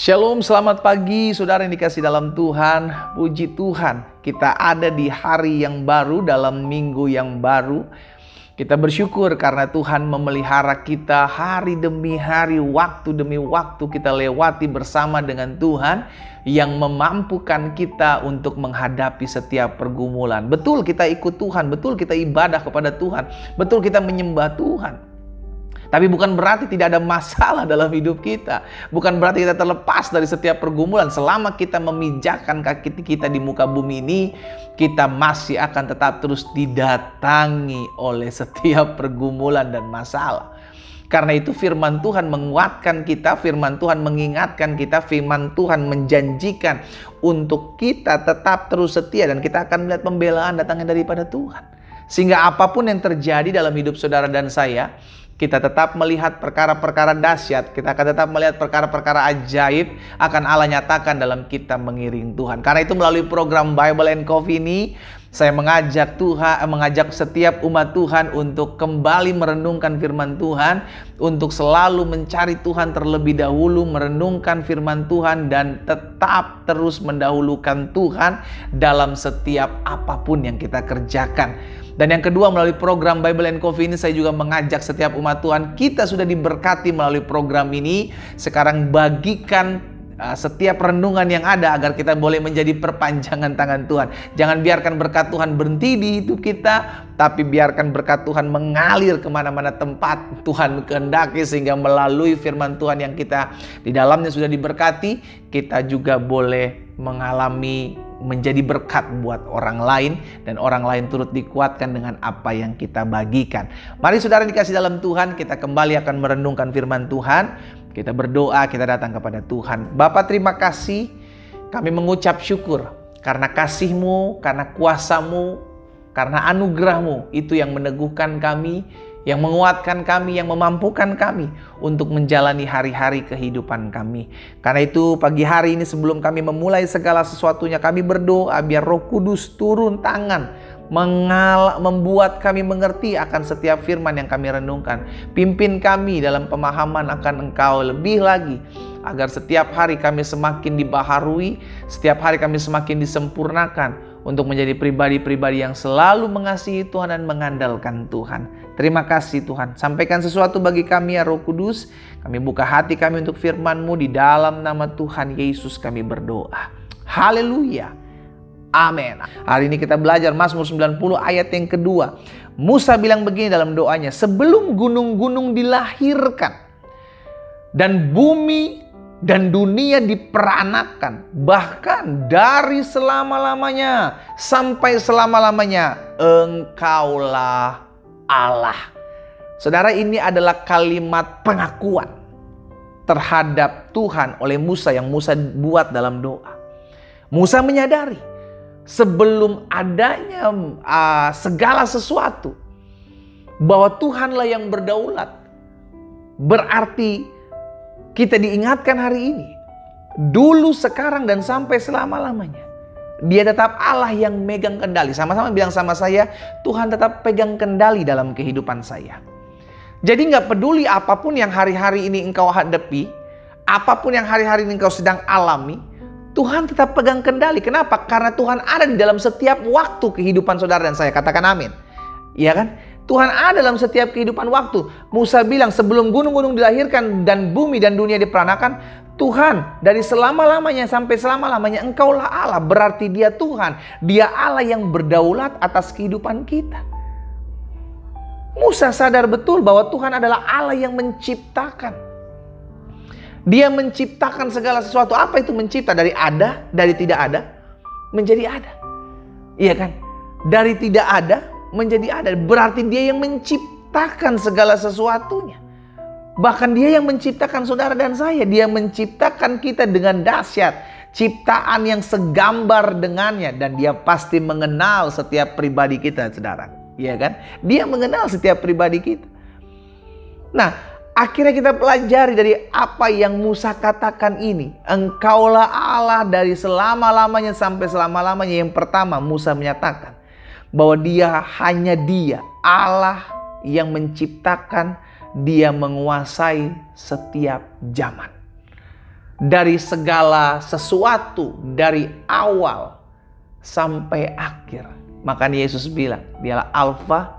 Shalom, selamat pagi saudara yang dikasih dalam Tuhan. Puji Tuhan, kita ada di hari yang baru, dalam minggu yang baru. Kita bersyukur karena Tuhan memelihara kita hari demi hari, waktu demi waktu kita lewati bersama dengan Tuhan yang memampukan kita untuk menghadapi setiap pergumulan. Betul kita ikut Tuhan, betul kita ibadah kepada Tuhan, betul kita menyembah Tuhan. Tapi bukan berarti tidak ada masalah dalam hidup kita. Bukan berarti kita terlepas dari setiap pergumulan. Selama kita memijakkan kaki kita di muka bumi ini, kita masih akan tetap terus didatangi oleh setiap pergumulan dan masalah. Karena itu firman Tuhan menguatkan kita, firman Tuhan mengingatkan kita, firman Tuhan menjanjikan untuk kita tetap terus setia. Dan kita akan melihat pembelaan datangnya daripada Tuhan. Sehingga apapun yang terjadi dalam hidup saudara dan saya, kita tetap melihat perkara-perkara dahsyat. Kita akan tetap melihat perkara-perkara ajaib akan Allah nyatakan dalam kita mengiring Tuhan. Karena itu melalui program Bible and Coffee ini, saya mengajak setiap umat Tuhan untuk kembali merenungkan firman Tuhan, untuk selalu mencari Tuhan terlebih dahulu, merenungkan firman Tuhan, dan tetap terus mendahulukan Tuhan dalam setiap apapun yang kita kerjakan. Dan yang kedua, melalui program Bible and Coffee ini saya juga mengajak setiap umat Tuhan, kita sudah diberkati melalui program ini. Sekarang bagikan setiap renungan yang ada agar kita boleh menjadi perpanjangan tangan Tuhan. Jangan biarkan berkat Tuhan berhenti di hidup kita, tapi biarkan berkat Tuhan mengalir kemana-mana tempat Tuhan kehendaki, sehingga melalui firman Tuhan yang kita di dalamnya sudah diberkati, kita juga boleh mengalami menjadi berkat buat orang lain, dan orang lain turut dikuatkan dengan apa yang kita bagikan. Mari saudara dikasih dalam Tuhan, kita kembali akan merenungkan firman Tuhan. Kita berdoa, kita datang kepada Tuhan. Bapa, terima kasih, kami mengucap syukur karena kasih-Mu, karena kuasa-Mu, karena anugerah-Mu, itu yang meneguhkan kami, yang menguatkan kami, yang memampukan kami untuk menjalani hari-hari kehidupan kami. Karena itu pagi hari ini sebelum kami memulai segala sesuatunya, kami berdoa biar Roh Kudus turun tangan, membuat kami mengerti akan setiap firman yang kami renungkan. Pimpin kami dalam pemahaman akan Engkau lebih lagi, agar setiap hari kami semakin dibaharui, setiap hari kami semakin disempurnakan untuk menjadi pribadi-pribadi yang selalu mengasihi Tuhan dan mengandalkan Tuhan. Terima kasih Tuhan. Sampaikan sesuatu bagi kami ya Roh Kudus. Kami buka hati kami untuk firman-Mu. Di dalam nama Tuhan Yesus kami berdoa. Haleluya. Amin. Hari ini kita belajar Mazmur 90 ayat yang kedua. Musa bilang begini dalam doanya, sebelum gunung-gunung dilahirkan dan bumi dan dunia diperanakan, bahkan dari selama-lamanya sampai selama-lamanya, Engkaulah Allah. Saudara, ini adalah kalimat pengakuan terhadap Tuhan oleh Musa yang Musa buat dalam doa. Musa menyadari sebelum adanya segala sesuatu, bahwa Tuhanlah yang berdaulat. Berarti kita diingatkan hari ini, dulu, sekarang, dan sampai selama-lamanya, Dia tetap Allah yang megang kendali. Sama-sama bilang sama saya, Tuhan tetap pegang kendali dalam kehidupan saya. Jadi gak peduli apapun yang hari-hari ini engkau hadapi, apapun yang hari-hari ini engkau sedang alami, Tuhan tetap pegang kendali. Kenapa? Karena Tuhan ada di dalam setiap waktu kehidupan saudara dan saya. Katakan amin. Iya kan? Tuhan ada dalam setiap kehidupan waktu. Musa bilang sebelum gunung-gunung dilahirkan dan bumi dan dunia diperanakan, Tuhan dari selama-lamanya sampai selama-lamanya Engkaulah Allah. Berarti Dia Tuhan. Dia Allah yang berdaulat atas kehidupan kita. Musa sadar betul bahwa Tuhan adalah Allah yang menciptakan. Dia menciptakan segala sesuatu. Apa itu mencipta? Dari ada, dari tidak ada menjadi ada. Iya kan? Dari tidak ada menjadi ada. Berarti Dia yang menciptakan segala sesuatunya. Bahkan Dia yang menciptakan saudara dan saya. Dia menciptakan kita dengan dahsyat. Ciptaan yang segambar dengannya. Dan Dia pasti mengenal setiap pribadi kita, saudara. Iya kan? Dia mengenal setiap pribadi kita. Nah, akhirnya kita pelajari dari apa yang Musa katakan ini. Engkaulah Allah dari selama-lamanya sampai selama-lamanya. Yang pertama, Musa menyatakan bahwa hanya Dia Allah yang menciptakan, Dia menguasai setiap zaman. dari segala sesuatu, dari awal sampai akhir. Makanya Yesus bilang, dialah Alfa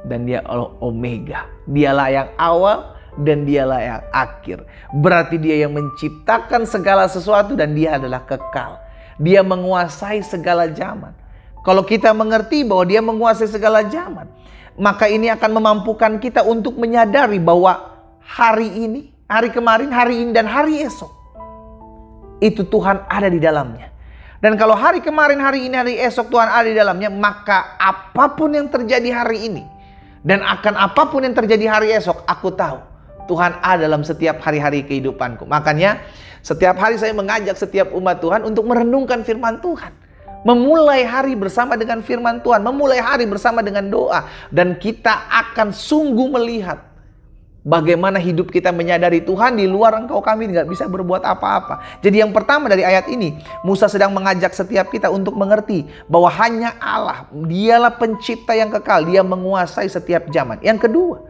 dan dia Omega. Dialah yang awal dan dialah yang akhir. Berarti dia yang menciptakan segala sesuatu dan dia adalah kekal. Dia menguasai segala zaman. Kalau kita mengerti bahwa dia menguasai segala zaman, maka ini akan memampukan kita untuk menyadari bahwa hari ini, hari kemarin, hari ini, dan hari esok itu Tuhan ada di dalamnya. Dan kalau hari kemarin, hari ini, hari esok Tuhan ada di dalamnya, maka apapun yang terjadi hari ini dan akan apapun yang terjadi hari esok, aku tahu Tuhan ada dalam setiap hari-hari kehidupanku. Makanya setiap hari saya mengajak setiap umat Tuhan untuk merenungkan firman Tuhan. Memulai hari bersama dengan firman Tuhan, memulai hari bersama dengan doa. Dan kita akan sungguh melihat bagaimana hidup kita menyadari Tuhan, di luar Engkau kami nggak bisa berbuat apa-apa. Jadi yang pertama dari ayat ini, Musa sedang mengajak setiap kita untuk mengerti bahwa hanya Allah, dialah pencipta yang kekal, dia menguasai setiap zaman. Yang kedua,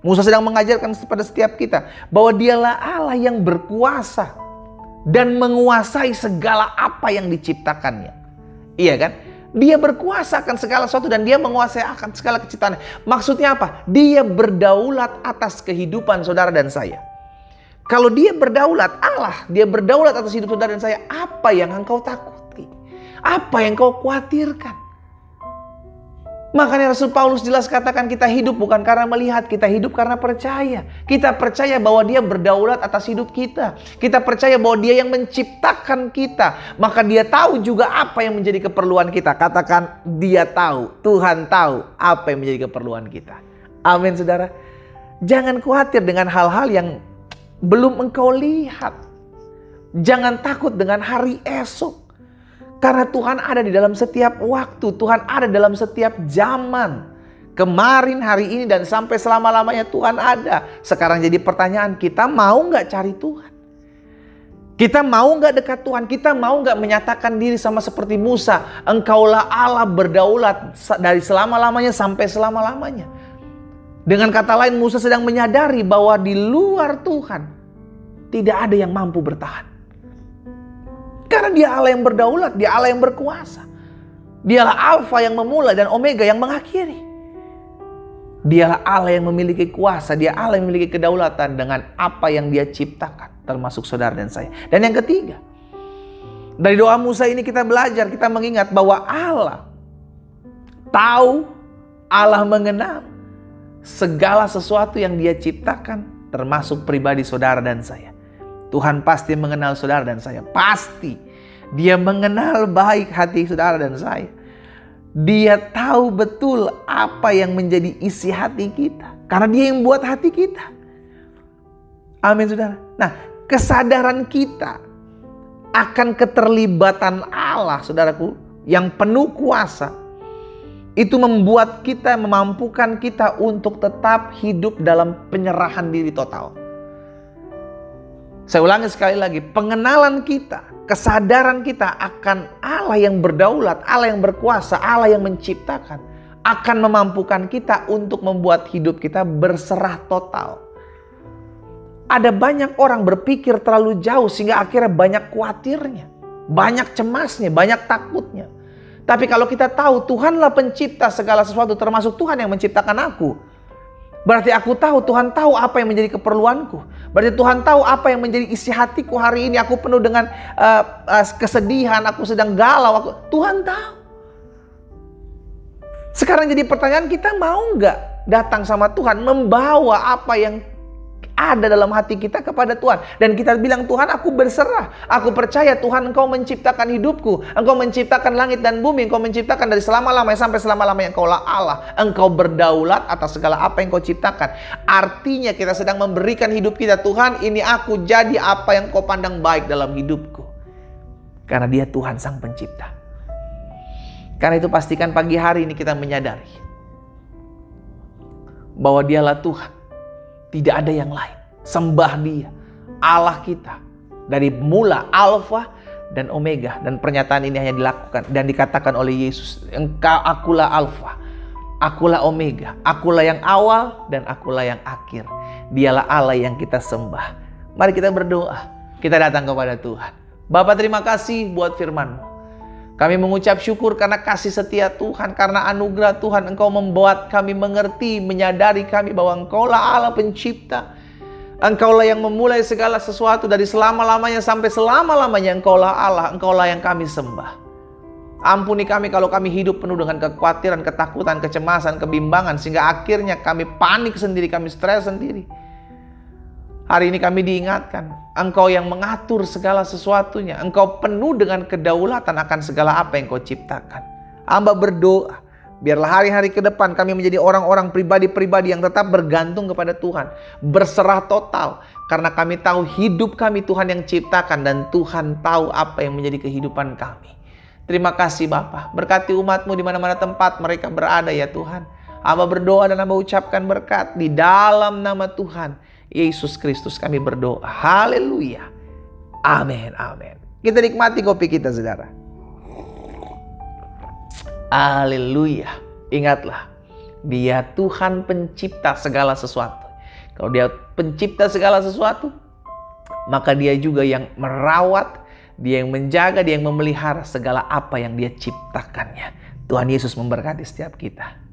Musa sedang mengajarkan kepada setiap kita bahwa dialah Allah yang berkuasa dan menguasai segala apa yang diciptakannya. Iya kan? Dia berkuasa akan segala sesuatu dan dia menguasai akan segala keciptaan. Maksudnya apa? Dia berdaulat atas kehidupan saudara dan saya. Kalau dia berdaulat, Allah, dia berdaulat atas hidup saudara dan saya, apa yang engkau takuti? Apa yang kau khawatirkan? Makanya Rasul Paulus jelas katakan kita hidup bukan karena melihat, kita hidup karena percaya. Kita percaya bahwa dia berdaulat atas hidup kita. Kita percaya bahwa dia yang menciptakan kita. Maka dia tahu juga apa yang menjadi keperluan kita. Katakan dia tahu, Tuhan tahu apa yang menjadi keperluan kita. Amin saudara. Jangan khawatir dengan hal-hal yang belum engkau lihat. Jangan takut dengan hari esok. Karena Tuhan ada di dalam setiap waktu. Tuhan ada dalam setiap zaman. Kemarin, hari ini, dan sampai selama-lamanya Tuhan ada. Sekarang jadi pertanyaan, kita mau nggak cari Tuhan? Kita mau nggak dekat Tuhan? Kita mau nggak menyatakan diri sama seperti Musa? Engkaulah Allah berdaulat dari selama-lamanya sampai selama-lamanya. Dengan kata lain, Musa sedang menyadari bahwa di luar Tuhan tidak ada yang mampu bertahan. Karena dia Allah yang berdaulat, dia Allah yang berkuasa. Dialah Alfa yang memulai dan Omega yang mengakhiri. Dialah Allah yang memiliki kuasa, dia Allah yang memiliki kedaulatan dengan apa yang dia ciptakan, termasuk saudara dan saya. Dan yang ketiga, dari doa Musa ini kita belajar, kita mengingat bahwa Allah tahu, Allah mengenal segala sesuatu yang dia ciptakan, termasuk pribadi saudara dan saya. Tuhan pasti mengenal saudara dan saya. Pasti. Dia mengenal baik hati saudara dan saya. Dia tahu betul apa yang menjadi isi hati kita. Karena dia yang buat hati kita. Amin saudara. Nah, kesadaran kita akan keterlibatan Allah saudaraku yang penuh kuasa. Itu membuat kita, memampukan kita untuk tetap hidup dalam penyerahan diri total. Saya ulangi sekali lagi, pengenalan kita, kesadaran kita akan Allah yang berdaulat, Allah yang berkuasa, Allah yang menciptakan, akan memampukan kita untuk membuat hidup kita berserah total. Ada banyak orang berpikir terlalu jauh sehingga akhirnya banyak khawatirnya, banyak cemasnya, banyak takutnya. Tapi kalau kita tahu Tuhanlah pencipta segala sesuatu, termasuk Tuhan yang menciptakan aku, berarti aku tahu, Tuhan tahu apa yang menjadi keperluanku. Berarti Tuhan tahu apa yang menjadi isi hatiku hari ini. Aku penuh dengan kesedihan, aku sedang galau. Tuhan tahu. Sekarang jadi pertanyaan, kita mau nggak datang sama Tuhan, membawa apa yang ada dalam hati kita kepada Tuhan. Dan kita bilang, Tuhan aku berserah. Aku percaya Tuhan Engkau menciptakan hidupku. Engkau menciptakan langit dan bumi. Engkau menciptakan dari selama-lamanya sampai selama-lamanya. Engkaulah Allah. Engkau berdaulat atas segala apa yang Kau ciptakan. Artinya kita sedang memberikan hidup kita. Tuhan ini aku jadi apa yang Kau pandang baik dalam hidupku. Karena Dia Tuhan Sang Pencipta. Karena itu pastikan pagi hari ini kita menyadari bahwa Dialah Tuhan. Tidak ada yang lain. Sembah Dia, Allah kita. Dari mula Alfa dan Omega. Dan pernyataan ini hanya dilakukan dan dikatakan oleh Yesus. Engkau, akulah Alfa, akulah Omega. Akulah yang awal dan akulah yang akhir. Dialah Allah yang kita sembah. Mari kita berdoa. Kita datang kepada Tuhan. Bapa, terima kasih buat firman-Mu. Kami mengucap syukur karena kasih setia Tuhan, karena anugerah Tuhan. Engkau membuat kami mengerti, menyadari kami bahwa Engkaulah Allah pencipta. Engkaulah yang memulai segala sesuatu dari selama-lamanya sampai selama-lamanya. Engkaulah Allah, Engkaulah yang kami sembah. Ampuni kami kalau kami hidup penuh dengan kekhawatiran, ketakutan, kecemasan, kebimbangan, sehingga akhirnya kami panik sendiri, kami stres sendiri. Hari ini kami diingatkan, Engkau yang mengatur segala sesuatunya. Engkau penuh dengan kedaulatan akan segala apa yang Kau ciptakan. Hamba berdoa, biarlah hari-hari ke depan kami menjadi orang-orang pribadi-pribadi yang tetap bergantung kepada Tuhan. Berserah total, karena kami tahu hidup kami Tuhan yang ciptakan, dan Tuhan tahu apa yang menjadi kehidupan kami. Terima kasih Bapa, berkati umat-Mu di mana-mana tempat mereka berada ya Tuhan. Hamba berdoa dan hamba ucapkan berkat di dalam nama Tuhan Yesus Kristus kami berdoa. Haleluya. Amin. Amin. Kita nikmati kopi kita, saudara. Haleluya. Ingatlah, Dia Tuhan pencipta segala sesuatu. Kalau Dia pencipta segala sesuatu, maka Dia juga yang merawat, Dia yang menjaga, Dia yang memelihara segala apa yang Dia ciptakannya. Tuhan Yesus memberkati setiap kita.